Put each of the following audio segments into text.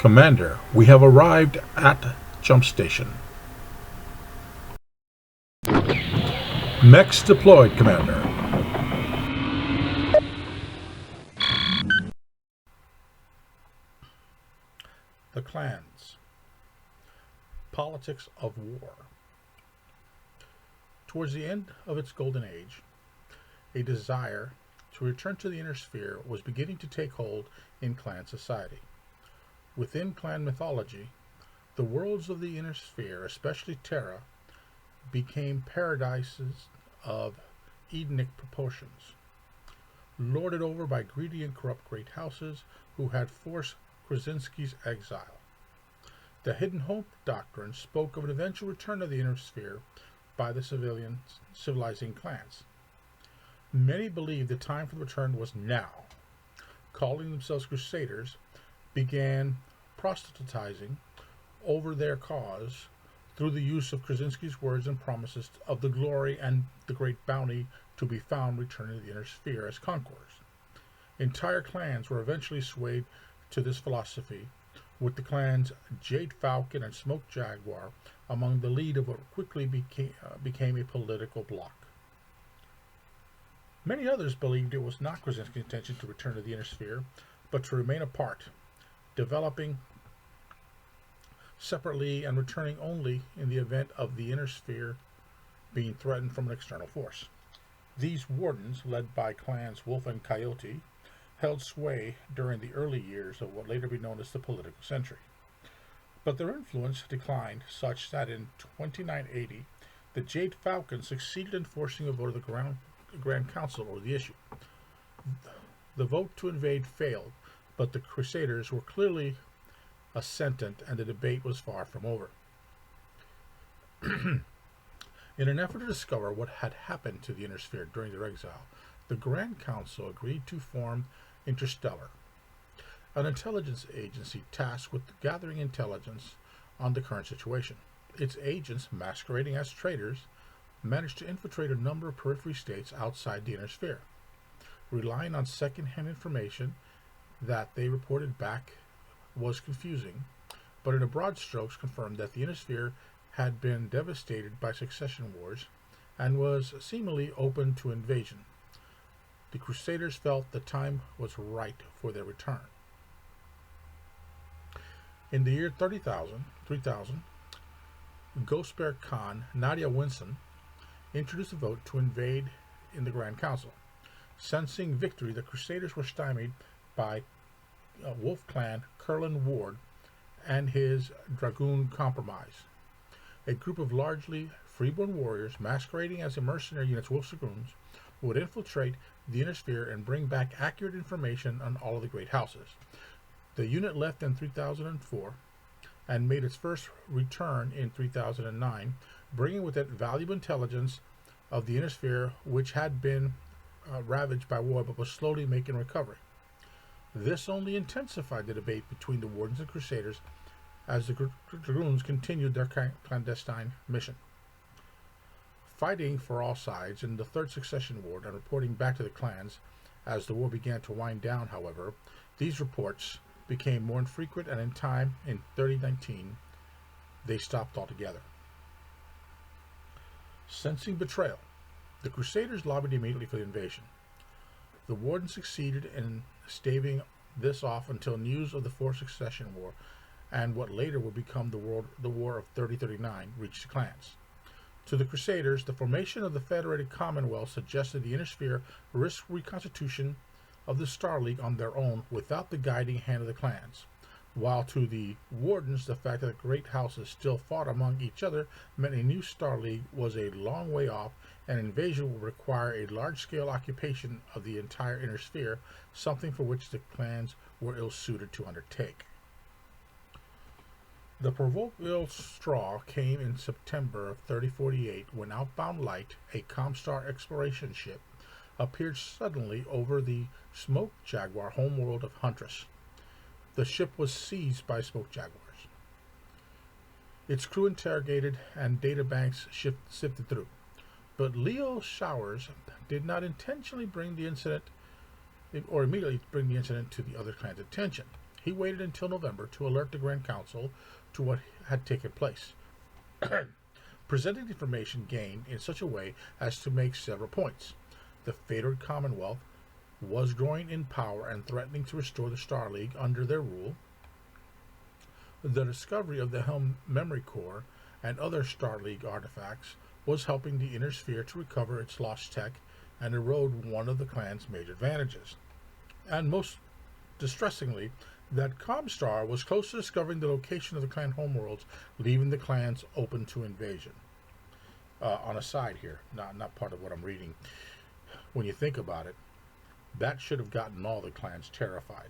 Commander, we have arrived at Jump Station. Mechs deployed, Commander. The clans. Politics of war. Towards the end of its golden age, a desire to return to the inner sphere was beginning to take hold in clan society. Within clan mythology, the worlds of the inner sphere, especially Terra, became paradises of Edenic proportions, lorded over by greedy and corrupt great houses who had forced Krasinski's exile. The Hidden Hope doctrine spoke of an eventual return of the inner sphere by the civilizing clans. Many believed the time for the return was now. Calling themselves Crusaders, began proselytizing over their cause through the use of Krasinski's words and promises of the glory and the great bounty to be found returning to the inner sphere as conquerors. Entire clans were eventually swayed to this philosophy, with the clans Jade Falcon and Smoke Jaguar among the lead of what quickly became a political bloc. Many others believed it was not Krasinski's intention to return to the inner sphere, but to remain apart, developing separately and returning only in the event of the inner sphere being threatened from an external force. These wardens, led by clans Wolf and Coyote, held sway during the early years of what later be known as the political century. But their influence declined such that in 2980, the Jade Falcon succeeded in forcing a vote of the Grand Council over the issue. The vote to invade failed, but the Crusaders were clearly ascendant and the debate was far from over. In an effort to discover what had happened to the inner sphere during their exile, the Grand Council agreed to form Interstellar, an intelligence agency tasked with gathering intelligence on the current situation. Its agents, masquerading as traitors, managed to infiltrate a number of periphery states outside the inner sphere. Relying on second-hand information that they reported back was confusing, but in broad strokes confirmed that the inner sphere had been devastated by succession wars and was seemingly open to invasion. The Crusaders felt the time was right for their return. In the year 3000, Ghost Bear Khan Nadia Winson introduced a vote to invade in the Grand Council. Sensing victory, the Crusaders were stymied by Wolf Clan Curlin Ward and his Dragoon Compromise, a group of largely freeborn warriors masquerading as the mercenary units Wolf Dragoons would infiltrate the inner sphere and bring back accurate information on all of the great houses. The unit left in 3004 and made its first return in 3009, bringing with it valuable intelligence of the inner sphere, which had been ravaged by war but was slowly making recovery. This only intensified the debate between the Wardens and Crusaders as the Dragoons continued their clandestine mission. Fighting for all sides in the Third Succession War and reporting back to the clans as the war began to wind down, however, these reports became more infrequent, and in time, in 3019, they stopped altogether. Sensing betrayal, the Crusaders lobbied immediately for the invasion. The Wardens succeeded in staving this off until news of the Fourth Succession War and what later would become the War of 3039 reached the clans. To the Crusaders, the formation of the Federated Commonwealth suggested the inner sphere risked reconstitution of the Star League on their own without the guiding hand of the clans, while to the Wardens the fact that the great houses still fought among each other meant a new Star League was a long way off, and invasion would require a large-scale occupation of the entire inner sphere, something for which the clans were ill-suited to undertake. The proverbial straw came in September of 3048 when Outbound Light, a Comstar exploration ship, appeared suddenly over the Smoke Jaguar homeworld of Huntress. The ship was seized by Smoke Jaguars. Its crew interrogated and databanks sifted through. But Leo Showers did not intentionally bring the incident or immediately bring the incident to the other clan's attention. He waited until November to alert the Grand Council to what had taken place, presenting the information gained in such a way as to make several points. The favored Commonwealth was growing in power and threatening to restore the Star League under their rule. The discovery of the Helm Memory Core and other Star League artifacts was helping the Inner Sphere to recover its lost tech and erode one of the clan's major advantages. And most distressingly, that Comstar was close to discovering the location of the clan homeworlds, leaving the clans open to invasion. On a side here, not part of what I'm reading, when you think about it, that should have gotten all the clans terrified,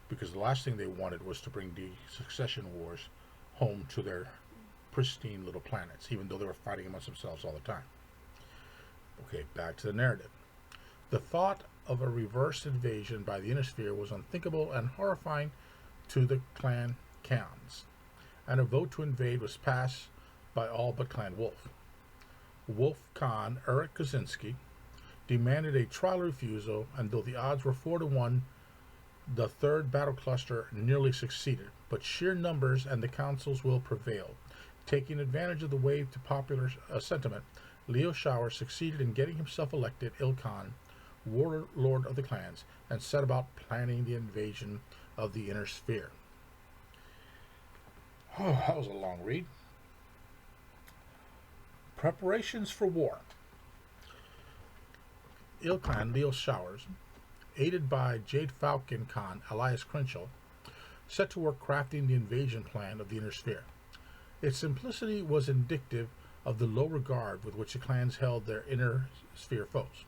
because the last thing they wanted was to bring the succession wars home to their pristine little planets, even though they were fighting amongst themselves all the time. Okay, back to the narrative. The thought of a reverse invasion by the Inner Sphere was unthinkable and horrifying to the clan Khans, and a vote to invade was passed by all but Clan Wolf. Wolf Khan Eric Kaczynski demanded a trial refusal, and though the odds were 4-1, the third battle cluster nearly succeeded, but sheer numbers and the council's will prevailed. Taking advantage of the wave to popular sentiment, Leo Shower succeeded in getting himself elected Ilkhan, warlord of the clans, and set about planning the invasion of the Inner Sphere. Oh, that was a long read. Preparations for war. Ilkhan, Leo Showers, aided by Jade Falcon Khan, Elias Crenshaw, set to work crafting the invasion plan of the Inner Sphere. Its simplicity was indicative of the low regard with which the clans held their Inner Sphere foes.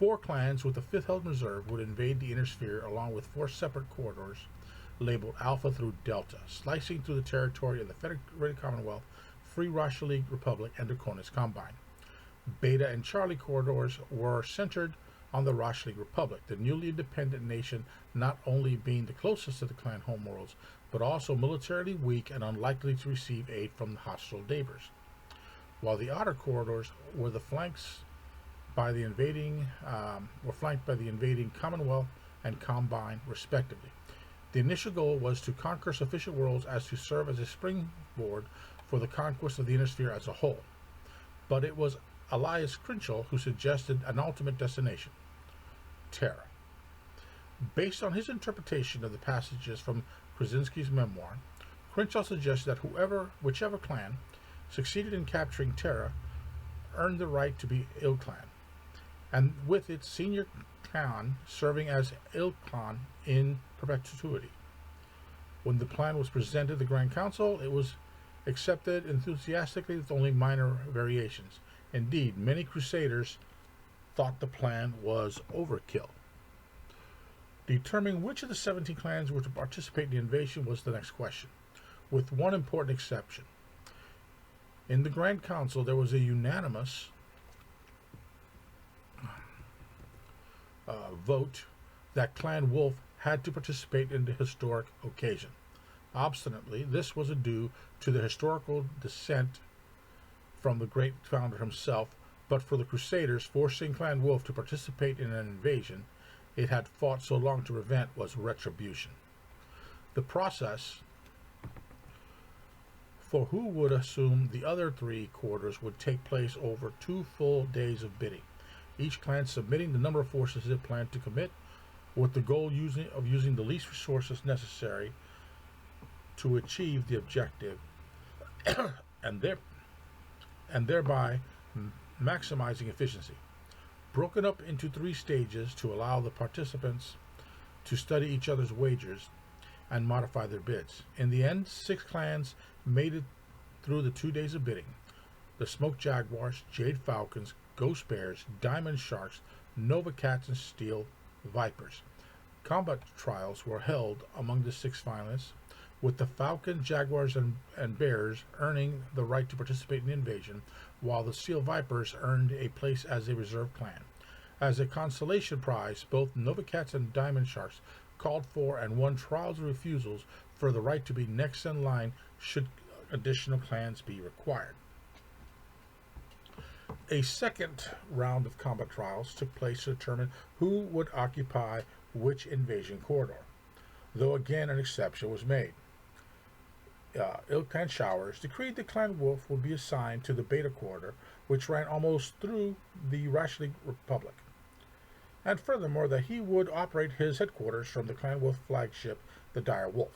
4 clans with the 5th held in reserve would invade the Inner Sphere along with 4 separate corridors labeled Alpha through Delta, slicing through the territory of the Federated Commonwealth, Free Russia League Republic, and Draconis Combine. Beta and Charlie corridors were centered on the Russia League Republic, the newly independent nation not only being the closest to the clan homeworlds, but also militarily weak and unlikely to receive aid from the hostile neighbors. While the outer corridors were flanked by the invading Commonwealth and Combine, respectively. The initial goal was to conquer sufficient worlds as to serve as a springboard for the conquest of the Inner Sphere as a whole. But it was Elias Crenshaw who suggested an ultimate destination, Terra. Based on his interpretation of the passages from Krasinski's memoir, Crenshaw suggested that whichever clan succeeded in capturing Terra earned the right to be Ilkhan, and with its senior Khan serving as Ilkhan in perpetuity. When the plan was presented to the Grand Council, it was accepted enthusiastically with only minor variations. Indeed, many Crusaders thought the plan was overkill. Determining which of the 17 clans were to participate in the invasion was the next question, with one important exception. In the Grand Council, there was a unanimous vote that Clan Wolf had to participate in the historic occasion. Obstinately, this was due to the historical descent from the great founder himself, but for the Crusaders, forcing Clan Wolf to participate in an invasion it had fought so long to prevent was retribution. The process for who would assume the other 3 quarters would take place over 2 full days of bidding, each clan submitting the number of forces it planned to commit, with the goal of using the least resources necessary to achieve the objective and thereby maximizing efficiency. Broken up into 3 stages to allow the participants to study each other's wagers and modify their bids. In the end, 6 clans made it through the 2 days of bidding. The Smoke Jaguars, Jade Falcons, Ghost Bears, Diamond Sharks, Nova Cats, and Steel Vipers. Combat trials were held among the 6 finalists, with the Falcon, Jaguars, and Bears earning the right to participate in the invasion, while the Steel Vipers earned a place as a reserve clan. As a consolation prize, both Nova Cats and Diamond Sharks called for and won trials and refusals for the right to be next in line should additional clans be required. A second round of combat trials took place to determine who would occupy which invasion corridor. though again an exception was made. Ilkhan Showers decreed that Clan Wolf would be assigned to the Beta Corridor, which ran almost through the Rashlik Republic, and furthermore that he would operate his headquarters from the Clan Wolf flagship, the Dire Wolf.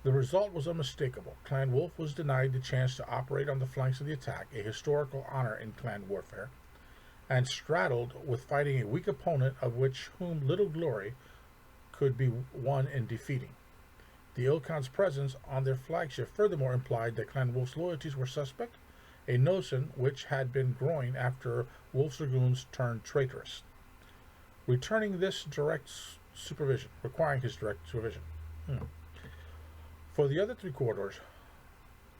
The result was unmistakable. Clan Wolf was denied the chance to operate on the flanks of the attack, a historical honor in clan warfare, and straddled with fighting a weak opponent of whom little glory could be won in defeating. The Ilkhan's presence on their flagship furthermore implied that Clan Wolf's loyalties were suspect, a notion which had been growing after Wolf's Dragoons turned traitorous, requiring his direct supervision. For the other three corridors,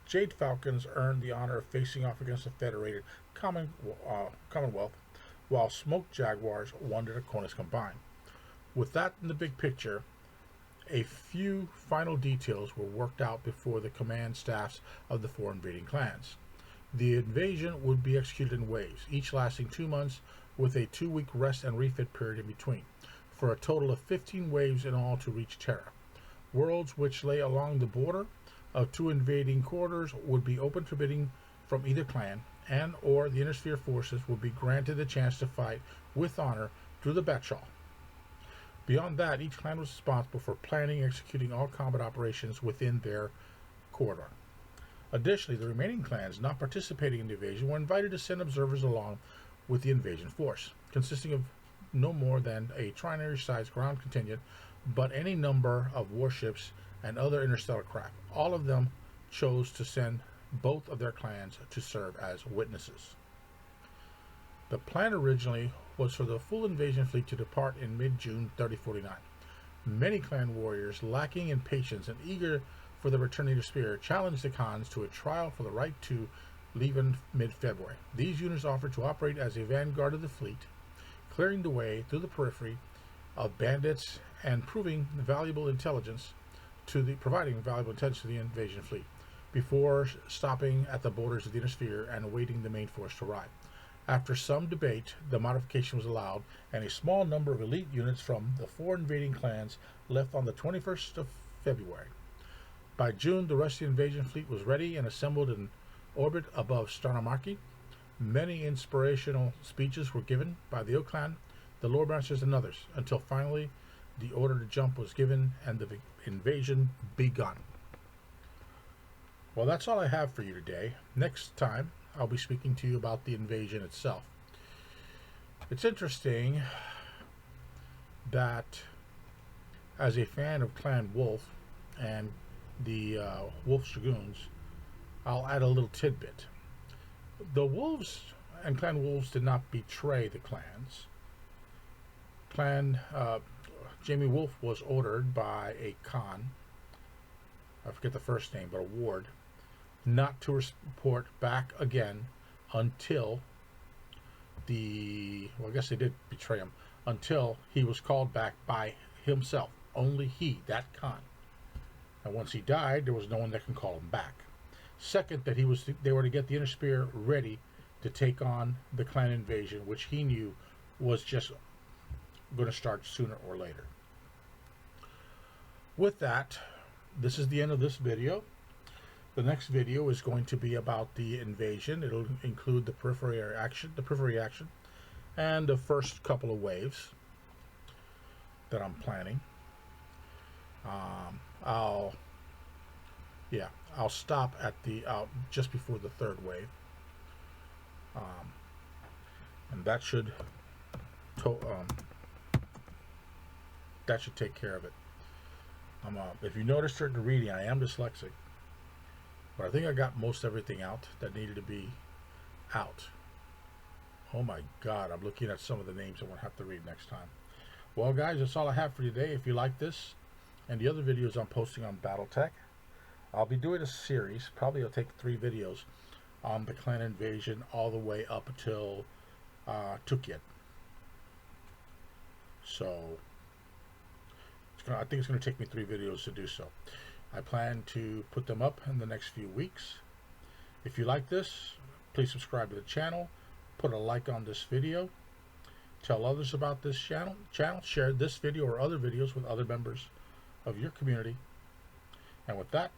Jade Falcons earned the honor of facing off against the Federated Commonwealth, while Smoke Jaguars won the Draconis combined. With that in the big picture, a few final details were worked out before the command staffs of the four invading clans. The invasion would be executed in waves, each lasting 2 months, with a 2-week rest and refit period in between, for a total of 15 waves in all to reach Terra. Worlds which lay along the border of two invading corridors would be open to bidding from either clan, and or the Intersphere forces would be granted the chance to fight with honor through the Batchal. Beyond that, each clan was responsible for planning and executing all combat operations within their corridor. Additionally, the remaining clans not participating in the invasion were invited to send observers along with the invasion force, consisting of no more than a trinary-sized ground contingent, but any number of warships and other interstellar craft. All of them chose to send both of their clans to serve as witnesses. The plan originally was for the full invasion fleet to depart in mid-June 3049. Many clan warriors, lacking in patience and eager for the returning to Spear, challenged the Khans to a trial for the right to leave in mid-February. These units offered to operate as a vanguard of the fleet, clearing the way through the periphery of bandits and providing valuable intelligence to the invasion fleet, before stopping at the borders of the Intersphere and awaiting the main force to arrive. After some debate, the modification was allowed, and a small number of elite units from the four invading clans left on the 21st of February. By June, the rest of the invasion fleet was ready and assembled in orbit above Starnamarki. Many inspirational speeches were given by the Ilkhan, the Lord Masters, and others, until finally the order to jump was given and the invasion begun. Well, that's all I have for you today. Next time, I'll be speaking to you about the invasion itself. It's interesting that as a fan of Clan Wolf and the Wolf's Dragoons, I'll add a little tidbit. The Wolves and Clan Wolves did not betray the clans. Jamie Wolf was ordered by a Khan, I forget the first name, but a ward, not to report back again until I guess they did betray him, until he was called back by himself. Only he, that Khan. And once he died, there was no one that can call him back. Second, that they were to get the Intersphere ready to take on the clan invasion, which he knew was just going to start sooner or later. With that, this is the end of this video. The next video is going to be about the invasion. It'll include the periphery action, and the first couple of waves that I'm planning. I'll stop at just before the third wave, and that should take care of it. If you noticed during the reading, I am dyslexic, but I think I got most everything out that needed to be out. Oh my God, I'm looking at some of the names I won't have to read next time. Well, guys, that's all I have for today. If you like this and the other videos I'm posting on BattleTech, I'll be doing a series. Probably it'll take 3 videos on the clan invasion all the way up until Tukyet. So I think it's going to take me 3 videos to do so. I plan to put them up in the next few weeks. If you like this, please subscribe to the channel, put a like on this video, tell others about this channel, share this video or other videos with other members of your community. And with that,